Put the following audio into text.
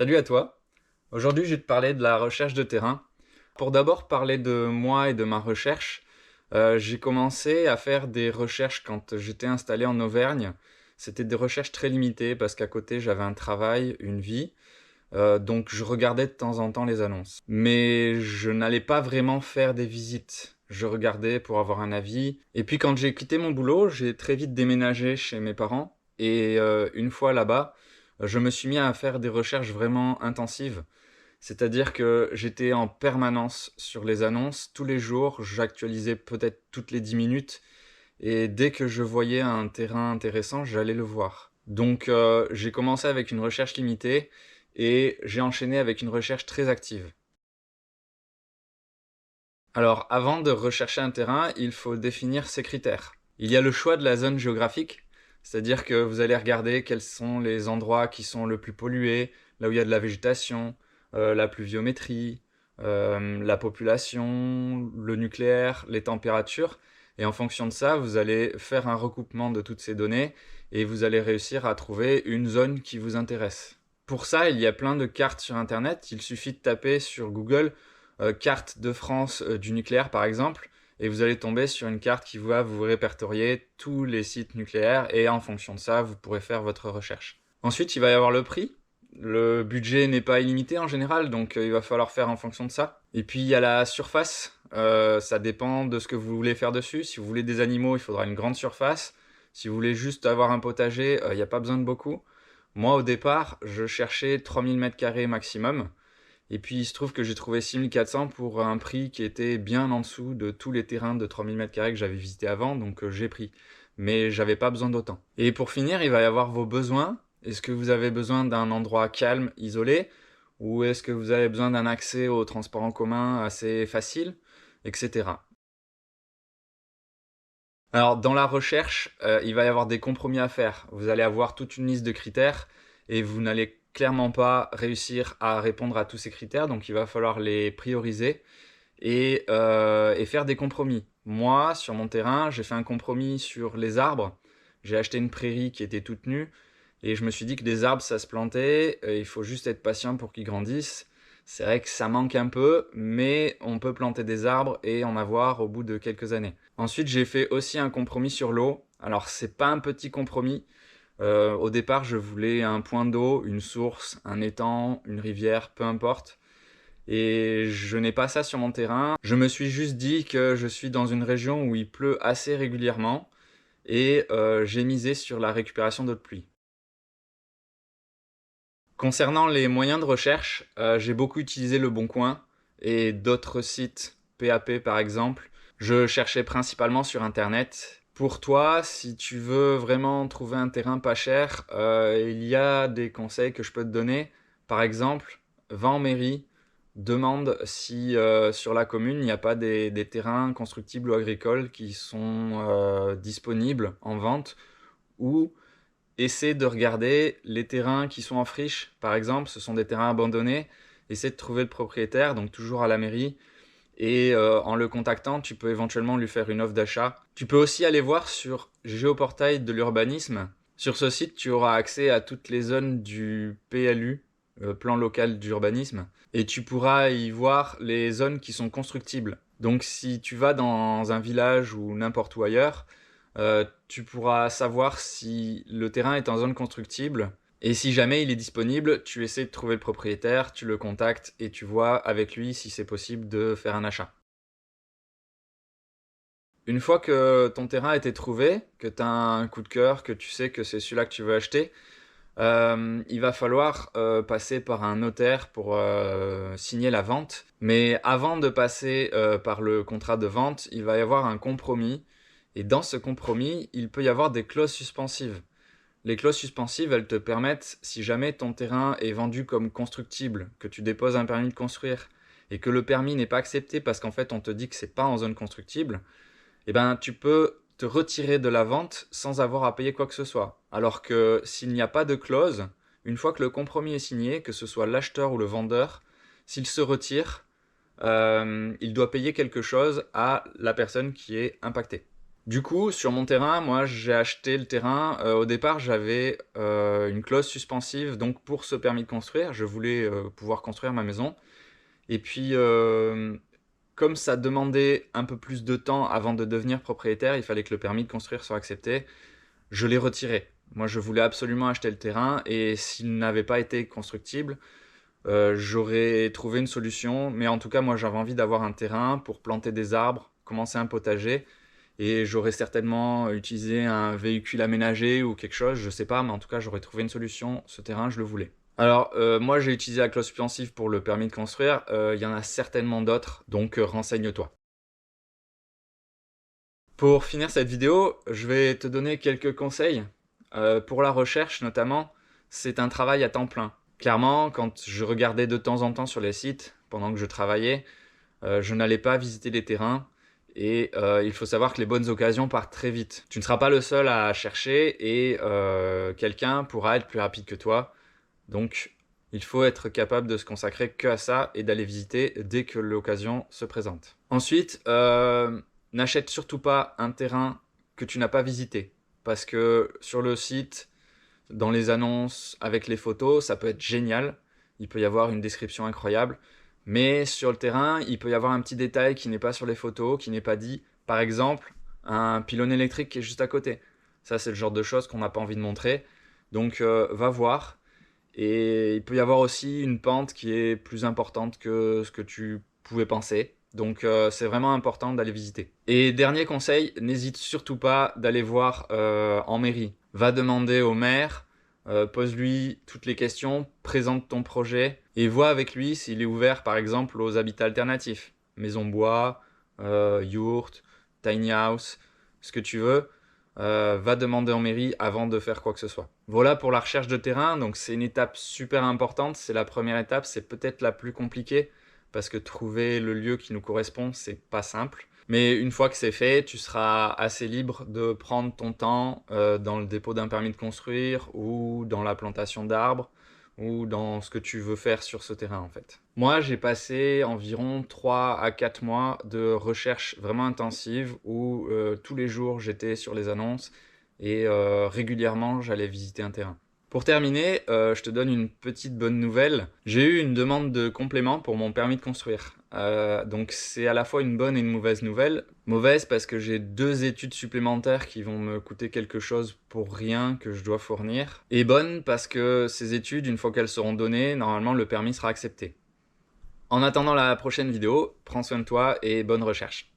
Salut à toi. Aujourd'hui, je vais te parler de la recherche de terrain. Pour d'abord parler de moi et de ma recherche, j'ai commencé à faire des recherches quand j'étais installé en Auvergne. C'était des recherches très limitées parce qu'à côté, j'avais un travail, une vie, donc je regardais de temps en temps les annonces. Mais je n'allais pas vraiment faire des visites. Je regardais pour avoir un avis. Et puis quand j'ai quitté mon boulot, j'ai très vite déménagé chez mes parents. Et une fois là-bas, je me suis mis à faire des recherches vraiment intensives. C'est-à-dire que j'étais en permanence sur les annonces, tous les jours, j'actualisais peut-être toutes les 10 minutes, et dès que je voyais un terrain intéressant, j'allais le voir. Donc j'ai commencé avec une recherche limitée, et j'ai enchaîné avec une recherche très active. Alors avant de rechercher un terrain, il faut définir ses critères. Il y a le choix de la zone géographique, c'est-à-dire que vous allez regarder quels sont les endroits qui sont le plus pollués, là où il y a de la végétation, la pluviométrie, la population, le nucléaire, les températures. Et en fonction de ça, vous allez faire un recoupement de toutes ces données et vous allez réussir à trouver une zone qui vous intéresse. Pour ça, il y a plein de cartes sur Internet. Il suffit de taper sur Google carte de France du nucléaire par exemple, et vous allez tomber sur une carte qui va vous répertorier tous les sites nucléaires, et en fonction de ça, vous pourrez faire votre recherche. Ensuite, il va y avoir le prix. Le budget n'est pas illimité en général, donc il va falloir faire en fonction de ça. Et puis il y a la surface, ça dépend de ce que vous voulez faire dessus. Si vous voulez des animaux, il faudra une grande surface. Si vous voulez juste avoir un potager, il n'y a pas besoin de beaucoup. Moi au départ, je cherchais 3000 m² maximum. Et puis il se trouve que j'ai trouvé 6400 pour un prix qui était bien en dessous de tous les terrains de 3000 m² que j'avais visités avant, donc j'ai pris. Mais j'avais pas besoin d'autant. Et pour finir, il va y avoir vos besoins. Est-ce que vous avez besoin d'un endroit calme, isolé, ou est-ce que vous avez besoin d'un accès aux transports en commun assez facile, etc. Alors, dans la recherche, il va y avoir des compromis à faire. Vous allez avoir toute une liste de critères et vous n'allez clairement pas réussir à répondre à tous ces critères, donc il va falloir les prioriser et faire des compromis. Moi, sur mon terrain, j'ai fait un compromis sur les arbres. J'ai acheté une prairie qui était toute nue et je me suis dit que des arbres, ça se plantait, il faut juste être patient pour qu'ils grandissent. C'est vrai que ça manque un peu, mais on peut planter des arbres et en avoir au bout de quelques années. Ensuite, j'ai fait aussi un compromis sur l'eau. Alors, c'est pas un petit compromis. Au départ, je voulais un point d'eau, une source, un étang, une rivière, peu importe. Et je n'ai pas ça sur mon terrain. Je me suis juste dit que je suis dans une région où il pleut assez régulièrement et j'ai misé sur la récupération d'eau de pluie. Concernant les moyens de recherche, j'ai beaucoup utilisé Le Bon Coin et d'autres sites, PAP par exemple. Je cherchais principalement sur Internet. Pour toi, si tu veux vraiment trouver un terrain pas cher, il y a des conseils que je peux te donner. Par exemple, va en mairie, demande si sur la commune il n'y a pas des terrains constructibles ou agricoles qui sont disponibles en vente, ou essaie de regarder les terrains qui sont en friche, par exemple, ce sont des terrains abandonnés. Essaie de trouver le propriétaire, donc toujours à la mairie, et en le contactant, tu peux éventuellement lui faire une offre d'achat. Tu peux aussi aller voir sur Géoportail de l'urbanisme. Sur ce site, tu auras accès à toutes les zones du PLU, plan local d'urbanisme, et tu pourras y voir les zones qui sont constructibles. Donc si tu vas dans un village ou n'importe où ailleurs, tu pourras savoir si le terrain est en zone constructible. Et si jamais il est disponible, tu essaies de trouver le propriétaire, tu le contactes et tu vois avec lui si c'est possible de faire un achat. Une fois que ton terrain a été trouvé, que tu as un coup de cœur, que tu sais que c'est celui-là que tu veux acheter, il va falloir passer par un notaire pour signer la vente. Mais avant de passer par le contrat de vente, il va y avoir un compromis. Et dans ce compromis, il peut y avoir des clauses suspensives. Les clauses suspensives, elles te permettent, si jamais ton terrain est vendu comme constructible, que tu déposes un permis de construire, et que le permis n'est pas accepté parce qu'en fait on te dit que c'est pas en zone constructible, eh ben tu peux te retirer de la vente sans avoir à payer quoi que ce soit. Alors que s'il n'y a pas de clause, une fois que le compromis est signé, que ce soit l'acheteur ou le vendeur, s'il se retire, il doit payer quelque chose à la personne qui est impactée. Du coup, sur mon terrain, moi, j'ai acheté le terrain, au départ, j'avais, une clause suspensive, donc pour ce permis de construire, je voulais, pouvoir construire ma maison et puis, comme ça demandait un peu plus de temps avant de devenir propriétaire, il fallait que le permis de construire soit accepté, je l'ai retiré. Moi, je voulais absolument acheter le terrain et s'il n'avait pas été constructible, j'aurais trouvé une solution, mais en tout cas, moi, j'avais envie d'avoir un terrain pour planter des arbres, commencer un potager et j'aurais certainement utilisé un véhicule aménagé ou quelque chose, je sais pas, mais en tout cas, j'aurais trouvé une solution. Ce terrain, je le voulais. Alors, moi, j'ai utilisé la clause suspensive pour le permis de construire. Il y en a certainement d'autres, donc renseigne-toi. Pour finir cette vidéo, je vais te donner quelques conseils. Pour la recherche, notamment, c'est un travail à temps plein. Clairement, quand je regardais de temps en temps sur les sites, pendant que je travaillais, je n'allais pas visiter les terrains et il faut savoir que les bonnes occasions partent très vite. Tu ne seras pas le seul à chercher et quelqu'un pourra être plus rapide que toi. Donc, il faut être capable de se consacrer que à ça et d'aller visiter dès que l'occasion se présente. Ensuite, n'achète surtout pas un terrain que tu n'as pas visité. Parce que sur le site, dans les annonces, avec les photos, ça peut être génial. Il peut y avoir une description incroyable. Mais sur le terrain, il peut y avoir un petit détail qui n'est pas sur les photos, qui n'est pas dit. Par exemple, un pylône électrique qui est juste à côté. Ça, c'est le genre de choses qu'on n'a pas envie de montrer. Donc, va voir. Et il peut y avoir aussi une pente qui est plus importante que ce que tu pouvais penser. Donc c'est vraiment important d'aller visiter. Et dernier conseil, n'hésite surtout pas d'aller voir en mairie. Va demander au maire, pose-lui toutes les questions, présente ton projet et vois avec lui s'il est ouvert par exemple aux habitats alternatifs. Maison bois, yourte, tiny house, ce que tu veux. Va demander en mairie avant de faire quoi que ce soit. Voilà pour la recherche de terrain, donc c'est une étape super importante, c'est la première étape, c'est peut-être la plus compliquée, parce que trouver le lieu qui nous correspond, c'est pas simple. Mais une fois que c'est fait, tu seras assez libre de prendre ton temps dans le dépôt d'un permis de construire, ou dans la plantation d'arbres, ou dans ce que tu veux faire sur ce terrain en fait. Moi, j'ai passé environ 3 à 4 mois de recherche vraiment intensive où tous les jours j'étais sur les annonces et régulièrement j'allais visiter un terrain. Pour terminer, je te donne une petite bonne nouvelle. J'ai eu une demande de complément pour mon permis de construire. Donc c'est à la fois une bonne et une mauvaise nouvelle. Mauvaise parce que j'ai 2 études supplémentaires qui vont me coûter quelque chose pour rien que je dois fournir. Et bonne parce que ces études, une fois qu'elles seront données, normalement le permis sera accepté. En attendant la prochaine vidéo, prends soin de toi et bonne recherche.